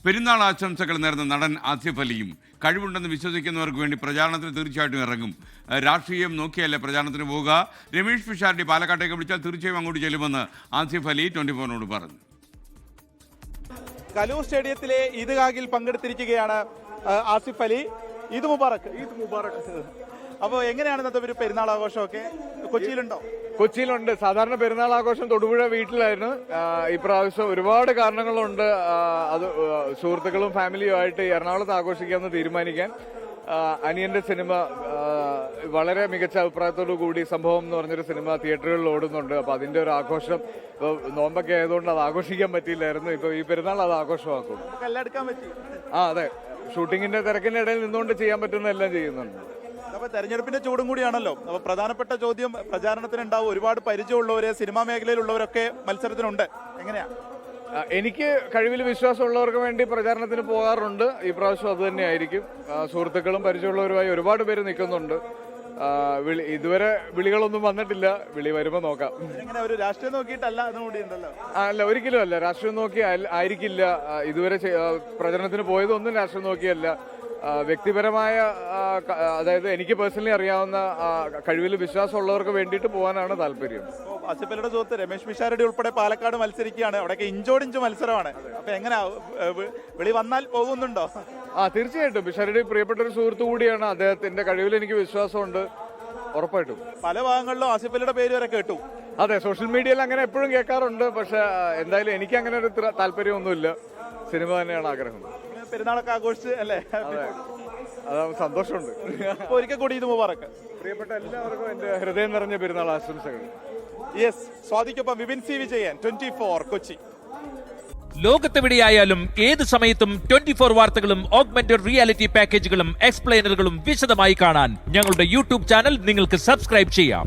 പെരുന്നാൾ ആശംസകൾ നേർന്ന നടൻ ആസിഫ് അലിയും കഴിവുണ്ടെന്ന് വിശ്വസിക്കുന്നവർക്ക് വേണ്ടി പ്രചാരണത്തിന് തീർച്ചയായിട്ടും ഇറങ്ങും. രാഷ്ട്രീയം നോക്കിയല്ലേ പ്രചാരണത്തിന് പോവുക. രമേഷ് പിഷാരടി പാലക്കാട്ടേക്ക് വിളിച്ചാൽ തീർച്ചയായും അങ്ങോട്ട് ചെല്ലുമെന്ന് ആസിഫ് അലി 24-നോട് പറഞ്ഞു. കലൂർ സ്റ്റേഡിയത്തിലെ ഈദ്ഗാഹിൽ പങ്കെടുത്തിരിക്കുകയാണ് ആസിഫ് അലി. ഈദ് മുബാറക്. ഈദ് മുബാറക്. അപ്പോൾ എങ്ങനെയാണ് ഇന്നത്തെ ഒരു പെരുന്നാൾ ആഘോഷമൊക്കെ? കൊച്ചിയിലുണ്ടോ? കൊച്ചിയിലുണ്ട്. സാധാരണ പെരുന്നാൾ ആഘോഷം തൊടുപുഴ വീട്ടിലായിരുന്നു. ഇപ്രാവശ്യം ഒരുപാട് കാരണങ്ങളുണ്ട്. അത് സുഹൃത്തുക്കളും ഫാമിലിയും ആയിട്ട് എറണാകുളത്ത് ആഘോഷിക്കാമെന്ന് തീരുമാനിക്കാൻ അനിയന്റെ സിനിമ വളരെ മികച്ച അഭിപ്രായത്തോടു കൂടി സംഭവം എന്ന് പറഞ്ഞൊരു സിനിമ തിയേറ്ററുകളിൽ ഓടുന്നുണ്ട്. അപ്പൊ അതിന്റെ ഒരു ആഘോഷം നോമ്പൊക്കെ ആയതുകൊണ്ട് അത് ആഘോഷിക്കാൻ പറ്റിയില്ലായിരുന്നു. ഇപ്പൊ ഈ പെരുന്നാൾ അത് ആഘോഷമാക്കും. അതെ, ഷൂട്ടിങ്ങിന്റെ തിരക്കിന്റെ ഇടയിൽ നിന്നുകൊണ്ട് ചെയ്യാൻ പറ്റുന്ന എല്ലാം ചെയ്യുന്നുണ്ട്. അപ്പൊ തെരഞ്ഞെടുപ്പിന്റെ ചൂടും കൂടിയാണല്ലോ. അപ്പൊ പ്രധാനപ്പെട്ട ചോദ്യം പ്രചാരണത്തിനുണ്ടാവും. ഒരുപാട് പരിചയമുള്ളവര്, സിനിമാ മേഖലയിലുള്ളവരൊക്കെ മത്സരത്തിനുണ്ട്. എങ്ങനെയാ? എനിക്ക് കഴിവിൽ വിശ്വാസമുള്ളവർക്ക് വേണ്ടി പ്രചാരണത്തിന് പോകാറുണ്ട്. ഈ പ്രാവശ്യം അത് തന്നെയായിരിക്കും. സുഹൃത്തുക്കളും പരിചയമുള്ളവരുമായി ഒരുപാട് പേര് നിൽക്കുന്നുണ്ട്. ഇതുവരെ വിളികളൊന്നും വന്നിട്ടില്ല. വിളി വരുമ്പോ നോക്കാം. ഒരു രാഷ്ട്രീയം നോക്കിയിട്ടല്ല ഉണ്ടല്ലോ. അല്ല, ഒരിക്കലും അല്ല. രാഷ്ട്രീയം നോക്കി ആയിരിക്കില്ല. ഇതുവരെ പ്രചരണത്തിന് പോയതൊന്നും രാഷ്ട്രീയം നോക്കിയല്ല. വ്യക്തിപരമായ, അതായത് എനിക്ക് പേഴ്സണലി അറിയാവുന്ന കഴിവിൽ വിശ്വാസമുള്ളവർക്ക് വേണ്ടിയിട്ട് പോകാനാണ് താല്പര്യം. ആസിഫ് അലിയുടെ സുഹൃത്ത് രമേഷ് പിഷാരടി ഉൾപ്പെടെ പാലക്കാട് മത്സരിക്കുകയാണ്. അവിടെയൊക്കെ ഇഞ്ചോടിഞ്ച് മത്സരമാണ്. അപ്പൊ എങ്ങനെ വിളി വന്നാൽ പോകുന്നുണ്ടോ? തീർച്ചയായിട്ടും. പിഷാരടി പ്രിയപ്പെട്ട ഒരു സുഹൃത്തു കൂടിയാണ്. അദ്ദേഹത്തിന്റെ കഴിവിൽ എനിക്ക് വിശ്വാസമുണ്ട്. ഉറപ്പായിട്ടും. പല ഭാഗങ്ങളിലും ആസിഫ് അലിയുടെ പേര് വരെ കേട്ടു. അതെ, സോഷ്യൽ മീഡിയയിൽ അങ്ങനെ എപ്പോഴും കേൾക്കാറുണ്ട്. പക്ഷെ എന്തായാലും എനിക്ക് അങ്ങനെ ഒരു താല്പര്യമൊന്നുമില്ല. സിനിമ തന്നെയാണ് ആഗ്രഹം. പെരുന്നാളൊക്കെ ആഘോഷിച്ച് അല്ലേ? അതാ സന്തോഷമുണ്ട്. ഒരിക്കൽ കൂടി ഈദ് മുബാറക്. പ്രിയപ്പെട്ട എല്ലാവർക്കും എന്റെ ഹൃദയം നിറഞ്ഞ പെരുന്നാൾ ആശംസകൾ. യെസ്, സ്വാതിക്കൊപ്പം വിപിൻ സി വിജയൻ, 24 കൊച്ചി. ലോകത്തെവിടെയായാലും ഏത് സമയത്തും 24 വാർത്തകളും ഓഗ്മെന്റഡ് റിയാലിറ്റി പാക്കേജുകളും എക്സ്പ്ലെയിനറുകളും വിശദമായി കാണാൻ ഞങ്ങളുടെ യൂട്യൂബ് ചാനൽ നിങ്ങൾക്ക് സബ്സ്ക്രൈബ് ചെയ്യാം.